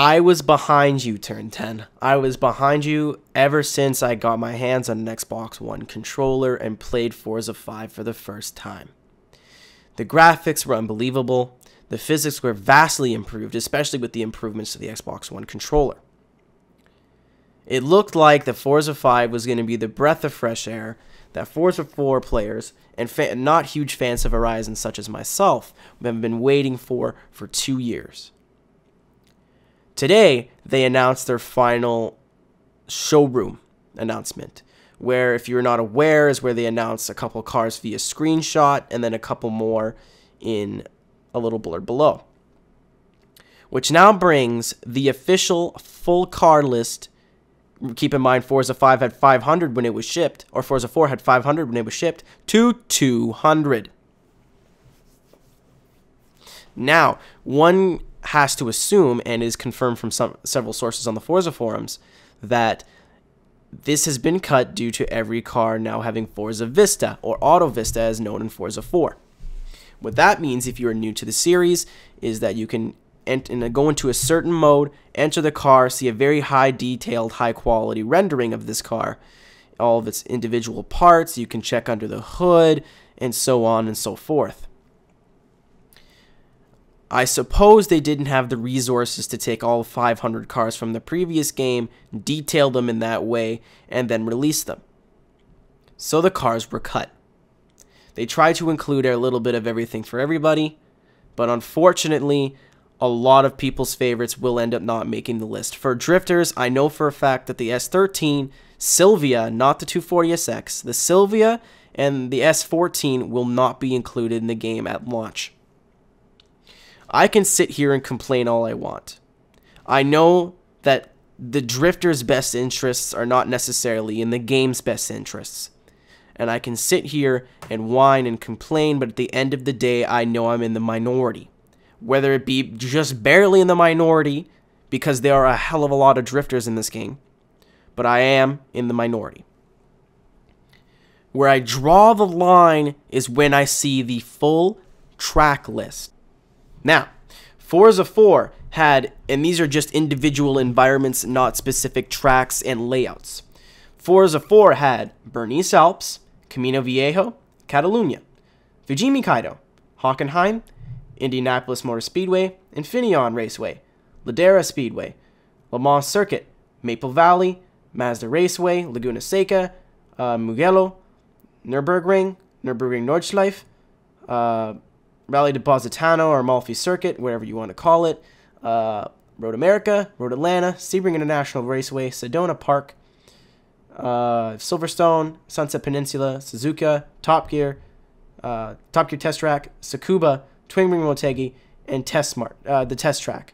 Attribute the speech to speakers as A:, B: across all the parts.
A: I was behind you, Turn 10. I was behind you ever since I got my hands on an Xbox One controller and played Forza 5 for the first time. The graphics were unbelievable. The physics were vastly improved, especially with the improvements to the Xbox One controller. It looked like the Forza 5 was going to be the breath of fresh air that Forza 4 players and not huge fans of Horizon such as myself have been waiting for 2 years. Today, they announced their final showroom announcement, where, if you're not aware, is where they announced a couple cars via screenshot and then a couple more in a little blurb below, which now brings the official full car list. Keep in mind, Forza 5 had 500 when it was shipped, or Forza 4 had 500 when it was shipped, to 200. Now, one has to assume, and is confirmed from several sources on the Forza forums, that this has been cut due to every car now having Forza Vista, or Auto Vista as known in Forza 4. What that means, if you are new to the series, is that you can go into a certain mode, enter the car, see a very high detailed, high quality rendering of this car, all of its individual parts, you can check under the hood, and so on and so forth. I suppose they didn't have the resources to take all 500 cars from the previous game, detail them in that way, and then release them. So the cars were cut. They tried to include a little bit of everything for everybody, but unfortunately, a lot of people's favorites will end up not making the list. For drifters, I know for a fact that the S13, Silvia, not the 240SX, the Silvia and the S14 will not be included in the game at launch. I can sit here and complain all I want. I know that the drifters' best interests are not necessarily in the game's best interests. And I can sit here and whine and complain, but at the end of the day, I know I'm in the minority. Whether it be just barely in the minority, because there are a hell of a lot of drifters in this game, but I am in the minority. Where I draw the line is when I see the full track list. Now, Forza 4 had, and these are just individual environments, not specific tracks and layouts. Forza 4 had Bernese Alps, Camino Viejo, Catalunya, Fujimi KAIDO, Hockenheim, Indianapolis Motor Speedway, Infineon Raceway, Ladera Speedway, Le Mans Circuit, Maple Valley, Mazda Raceway, Laguna Seca, Mugello, Nürburgring Nordschleife, Rally de Positano or Amalfi Circuit, whatever you want to call it, Road America, Road Atlanta, Sebring International Raceway, Sedona Park, Silverstone, Sunset Peninsula, Suzuka, Top Gear Test Track, Tsukuba, Twin Ring Motegi, and the Test Track.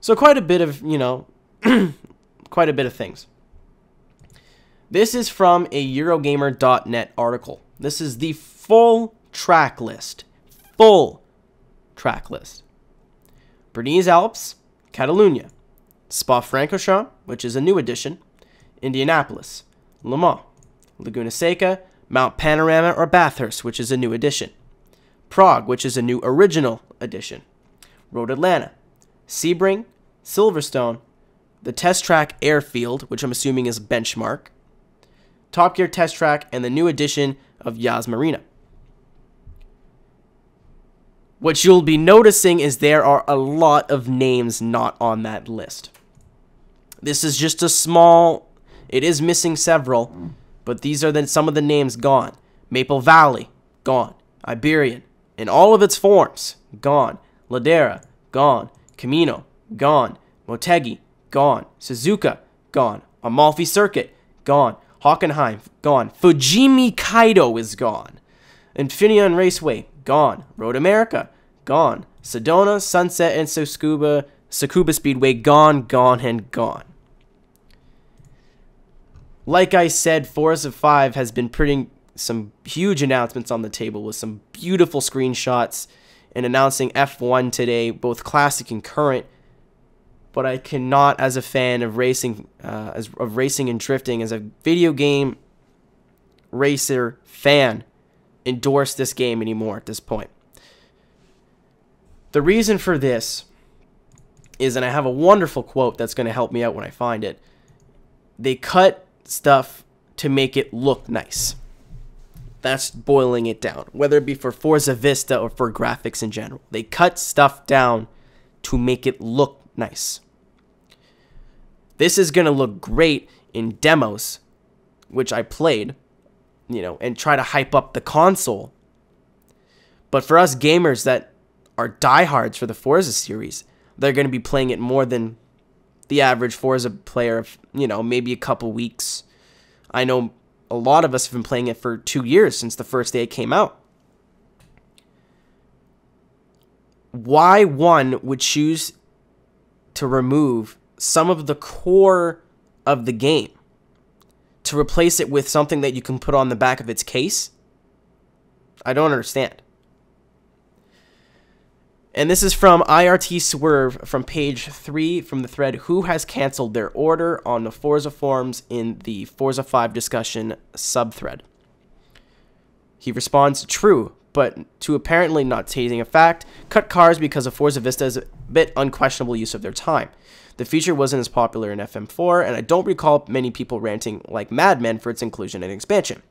A: So quite a bit of, quite a bit of things. This is from a Eurogamer.net article. This is the full track list. Full track list. Bernese Alps, Catalunya, Spa-Francorchamps, which is a new addition, Indianapolis, Le Mans, Laguna Seca, Mount Panorama or Bathurst, which is a new addition, Prague, which is a new original addition, Road Atlanta, Sebring, Silverstone, the Test Track Airfield, which I'm assuming is Benchmark, Top Gear Test Track, and the new addition of Yas Marina. What you'll be noticing is there are a lot of names not on that list. This is just a small, it is missing several, but these are some of the names gone. Maple Valley, gone. Iberian, in all of its forms, gone. Ladera, gone. Camino, gone. Motegi, gone. Suzuka, gone. Amalfi Circuit, gone. Hockenheim, gone. Fujimi KAIDO is gone. Infineon Raceway, gone. Road America, gone. Sedona, Sunset, and Tsukuba Speedway, gone, and gone. Like I said, Forza 5 has been putting some huge announcements on the table with some beautiful screenshots and announcing F1 today, both classic and current. But I cannot, as a fan of racing, and drifting, as a video game racer fan, endorse this game anymore at this point. The reason for this is, and I have a wonderful quote that's going to help me out when I find it, they cut stuff to make it look nice. That's boiling it down. Whether it be for Forza Vista or for graphics in general. They cut stuff down to make it look nice. This is going to look great in demos, which I played, you know, and try to hype up the console. But for us gamers that are diehards for the Forza series, they're going to be playing it more than the average Forza player of, you know, maybe a couple weeks. I know a lot of us have been playing it for 2 years since the first day it came out. Why one would choose to remove some of the core of the game to replace it with something that you can put on the back of its case, I don't understand. And this is from IRT Swerve from page 3 from the thread, who has canceled their order, on the Forza forums in the Forza 5 discussion subthread. He responds, true, but to apparently not stating a fact, cut cars because of Forza Vista is a bit unquestionable use of their time. The feature wasn't as popular in FM4, and I don't recall many people ranting like madmen for its inclusion and expansion.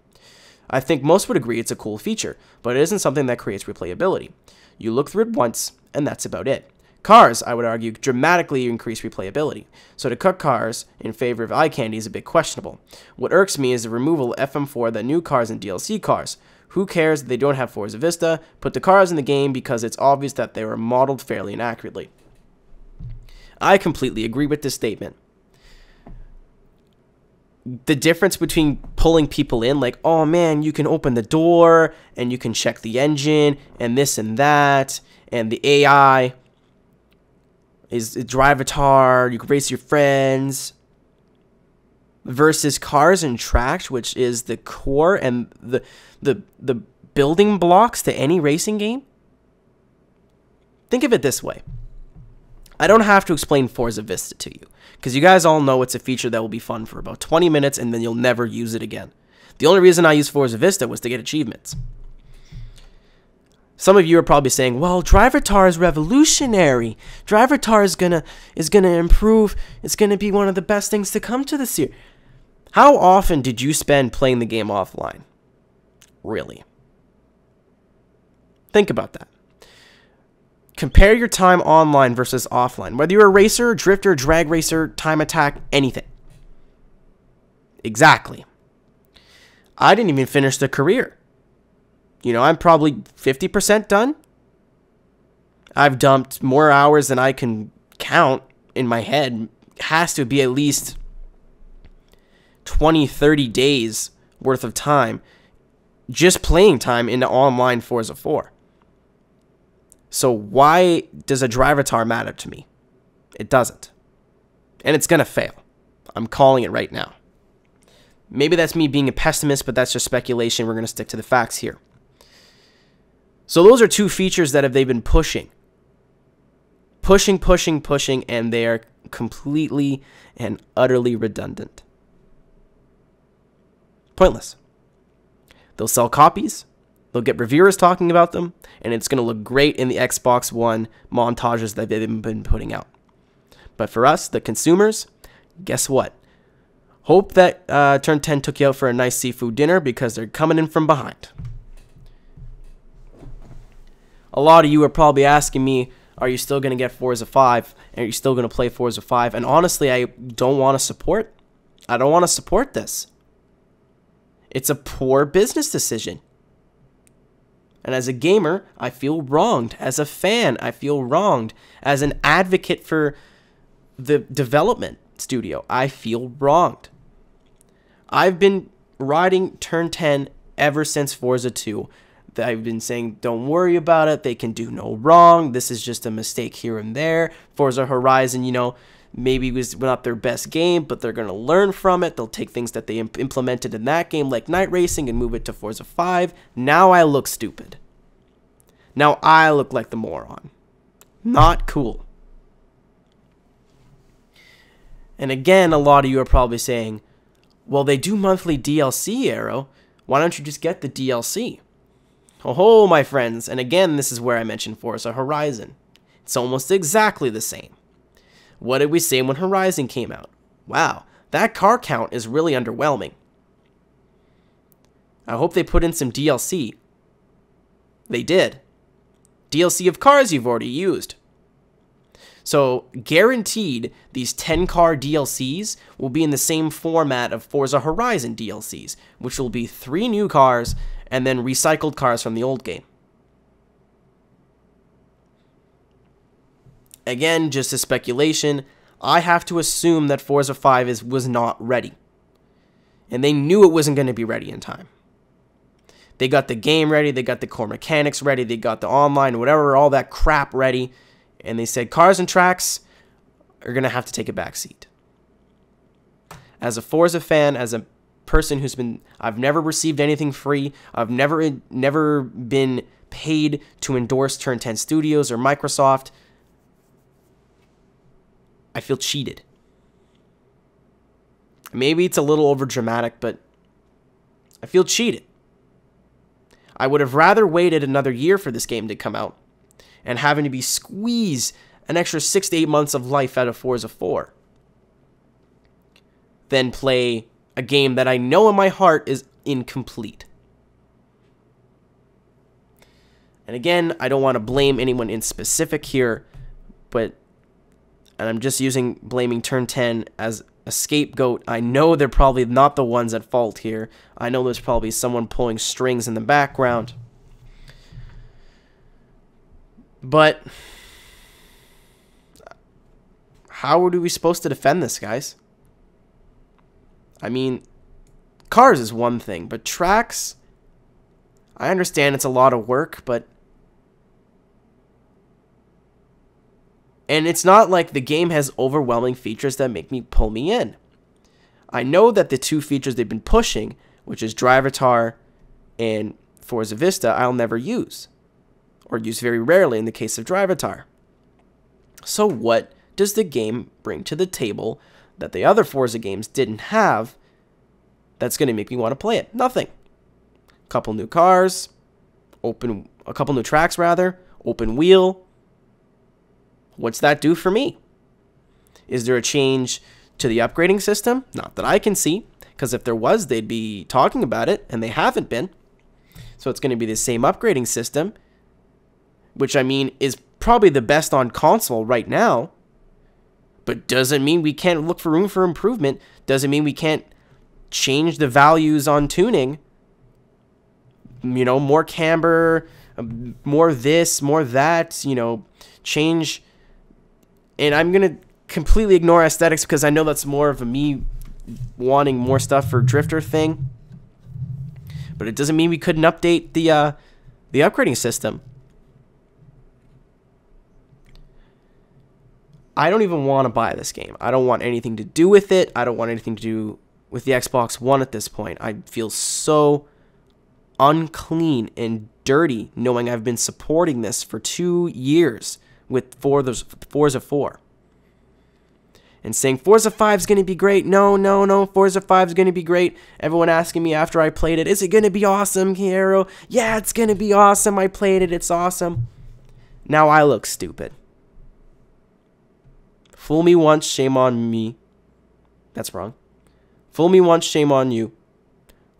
A: I think most would agree it's a cool feature, but it isn't something that creates replayability. You look through it once, and that's about it. Cars, I would argue, dramatically increase replayability, so to cut cars in favor of eye candy is a bit questionable. What irks me is the removal of FM4, the new cars and DLC cars. Who cares that they don't have Forza Vista? Put the cars in the game because it's obvious that they were modeled fairly and accurately. I completely agree with this statement. The difference between pulling people in, like, oh man, you can open the door and you can check the engine and this and that, and the AI is a drivatar, you can race your friends, versus cars and tracks, which is the core and the building blocks to any racing game. Think of it this way. I don't have to explain Forza Vista to you, because you guys all know it's a feature that will be fun for about 20 minutes and then you'll never use it again. The only reason I used Forza Vista was to get achievements. Some of you are probably saying, well, Drivatar is revolutionary. Drivatar is gonna improve. It's gonna be one of the best things to come to the series. How often did you spend playing the game offline? Really? Think about that. Compare your time online versus offline. Whether you're a racer, drifter, drag racer, time attack, anything. Exactly. I didn't even finish the career. You know, I'm probably 50% done. I've dumped more hours than I can count in my head. It has to be at least 20, 30 days worth of time. Just playing time into online Forza 4. So why does a Drivatar matter to me? It doesn't. And it's going to fail. I'm calling it right now. Maybe that's me being a pessimist, but that's just speculation. We're going to stick to the facts here. So those are two features that they've been pushing. Pushing, and they are completely and utterly redundant. Pointless. They'll sell copies. They'll get reviewers talking about them, and it's going to look great in the Xbox One montages that they've been putting out. But for us, the consumers, guess what? Hope that Turn 10 took you out for a nice seafood dinner, because they're coming in from behind. A lot of you are probably asking me, are you still going to get Forza 5? Are you still going to play Forza 5? And honestly, I don't want to support. I don't want to support this. It's a poor business decision. And as a gamer, I feel wronged. As a fan, I feel wronged. As an advocate for the development studio, I feel wronged. I've been riding Turn 10 ever since Forza 2. I've been saying, don't worry about it. They can do no wrong. This is just a mistake here and there. Forza Horizon, you know, maybe was not their best game, but they're going to learn from it. They'll take things that they implemented in that game, like night racing, and move it to Forza 5. Now I look stupid. Now I look like the moron. Not cool. And again, a lot of you are probably saying, well, they do monthly DLC, Aero. Why don't you just get the DLC? Oh, my friends. And again, this is where I mentioned Forza Horizon. It's almost exactly the same. What did we say when Horizon came out? Wow, that car count is really underwhelming. I hope they put in some DLC. They did. DLC of cars you've already used. So, guaranteed, these 10-car DLCs will be in the same format of Forza Horizon DLCs, which will be 3 new cars and then recycled cars from the old game. Again, just a speculation. I have to assume that Forza 5 was not ready. And they knew it wasn't going to be ready in time. They got the game ready, they got the core mechanics ready, they got the online, whatever, all that crap ready. And they said cars and tracks are going to have to take a back seat. As a Forza fan, as a person I've never received anything free. I've never been paid to endorse Turn 10 Studios or Microsoft. I feel cheated. Maybe it's a little over dramatic, but I feel cheated. I would have rather waited another year for this game to come out and having to be squeezed an extra 6 to 8 months of life out of Forza 4 than play a game that I know in my heart is incomplete. And again, I don't want to blame anyone in specific here, and I'm just blaming Turn 10 as a scapegoat. I know they're probably not the ones at fault here. I know there's probably someone pulling strings in the background. But how are we supposed to defend this, guys? I mean, cars is one thing, but tracks, I understand it's a lot of work, but and it's not like the game has overwhelming features that make me pull me in. I know that the 2 features they've been pushing, which is Drivatar and Forza Vista, I'll never use. Or use very rarely in the case of Drivatar. So what does the game bring to the table that the other Forza games didn't have that's going to make me want to play it? Nothing. A couple new cars, a couple new tracks rather, open wheel. What's that do for me? Is there a change to the upgrading system? Not that I can see, because if there was, they'd be talking about it, and they haven't been. So it's going to be the same upgrading system, which I mean is probably the best on console right now, but doesn't mean we can't look for room for improvement. Doesn't mean we can't change the values on tuning. You know, more camber, more this, more that, you know, change. And I'm going to completely ignore aesthetics because I know that's more of a me wanting more stuff for Drifter thing. But it doesn't mean we couldn't update the upgrading system. I don't even want to buy this game. I don't want anything to do with it. I don't want anything to do with the Xbox One at this point. I feel so unclean and dirty knowing I've been supporting this for 2 years with Forza 4. And saying Forza 5 is going to be great. No, Forza 5 is going to be great. Everyone asking me after I played it, is it going to be awesome, Hero? Yeah, it's going to be awesome. I played it. It's awesome. Now I look stupid. Fool me once, shame on me. That's wrong. Fool me once, shame on you.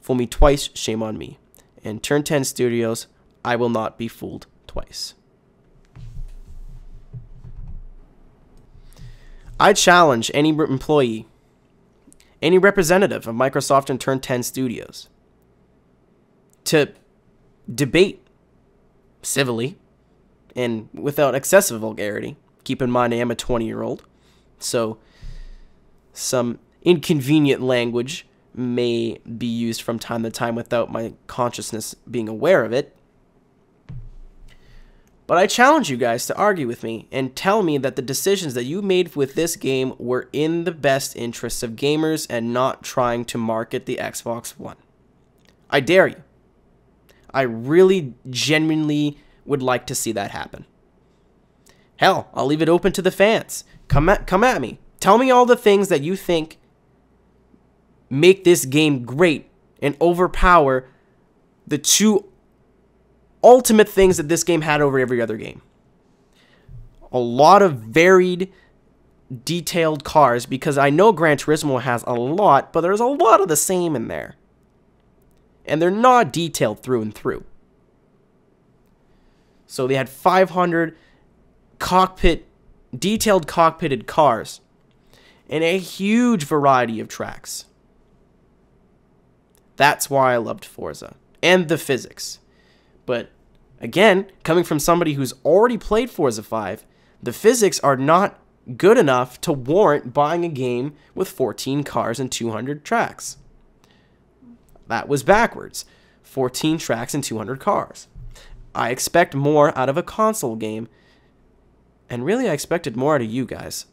A: Fool me twice, shame on me. And Turn 10 Studios, I will not be fooled twice. I challenge any employee, any representative of Microsoft and Turn 10 Studios to debate civilly and without excessive vulgarity. Keep in mind I am a 20-year-old, so some inconvenient language may be used from time to time without my consciousness being aware of it. But I challenge you guys to argue with me and tell me that the decisions that you made with this game were in the best interests of gamers and not trying to market the Xbox One. I dare you. I really genuinely would like to see that happen. Hell, I'll leave it open to the fans. Come at me. Tell me all the things that you think make this game great and overpower the 2 ultimate things that this game had over every other game. A lot of varied detailed cars, because I know Gran Turismo has a lot, but there's a lot of the same in there. And they're not detailed through and through. So they had 500 detailed cockpitted cars and a huge variety of tracks. That's why I loved Forza. And the physics. But again, coming from somebody who's already played Forza 5, the physics are not good enough to warrant buying a game with 14 cars and 200 tracks. That was backwards. 14 tracks and 200 cars. I expect more out of a console game. And really, I expected more out of you guys.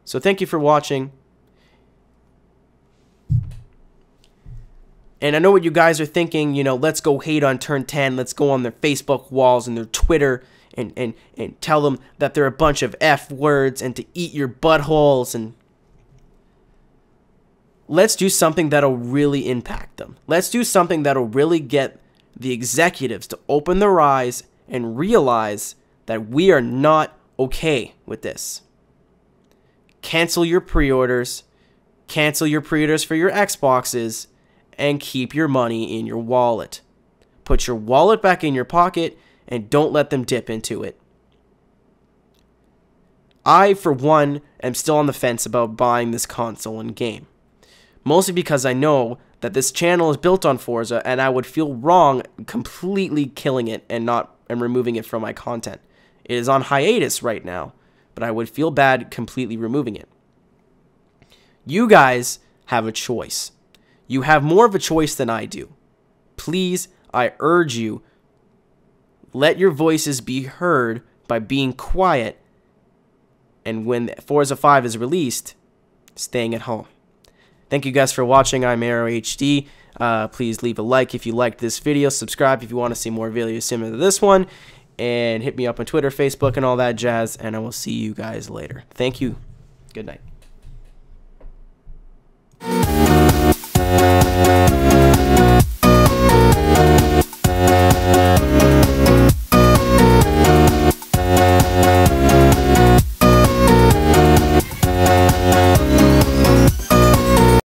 A: So thank you for watching. And I know what you guys are thinking, you know, let's go hate on Turn 10. Let's go on their Facebook walls and their Twitter and tell them that they're a bunch of F words and to eat your buttholes. And let's do something that'll really impact them. Let's do something that'll really get the executives to open their eyes and realize that we are not okay with this. Cancel your pre-orders. Cancel your pre-orders for your Xboxes. And keep your money in your wallet. Put your wallet back in your pocket and don't let them dip into it. I, for one, am still on the fence about buying this console and game. Mostly because I know that this channel is built on Forza and I would feel wrong completely killing it and removing it from my content. It is on hiatus right now, but I would feel bad completely removing it. You guys have a choice. You have more of a choice than I do. Please, I urge you, let your voices be heard by being quiet, and when Forza 5 is released, staying at home. Thank you guys for watching. I'm MrAeroHD. Please leave a like if you liked this video. Subscribe if you want to see more videos similar to this one. And hit me up on Twitter, Facebook, and all that jazz. And I will see you guys later. Thank you. Good night.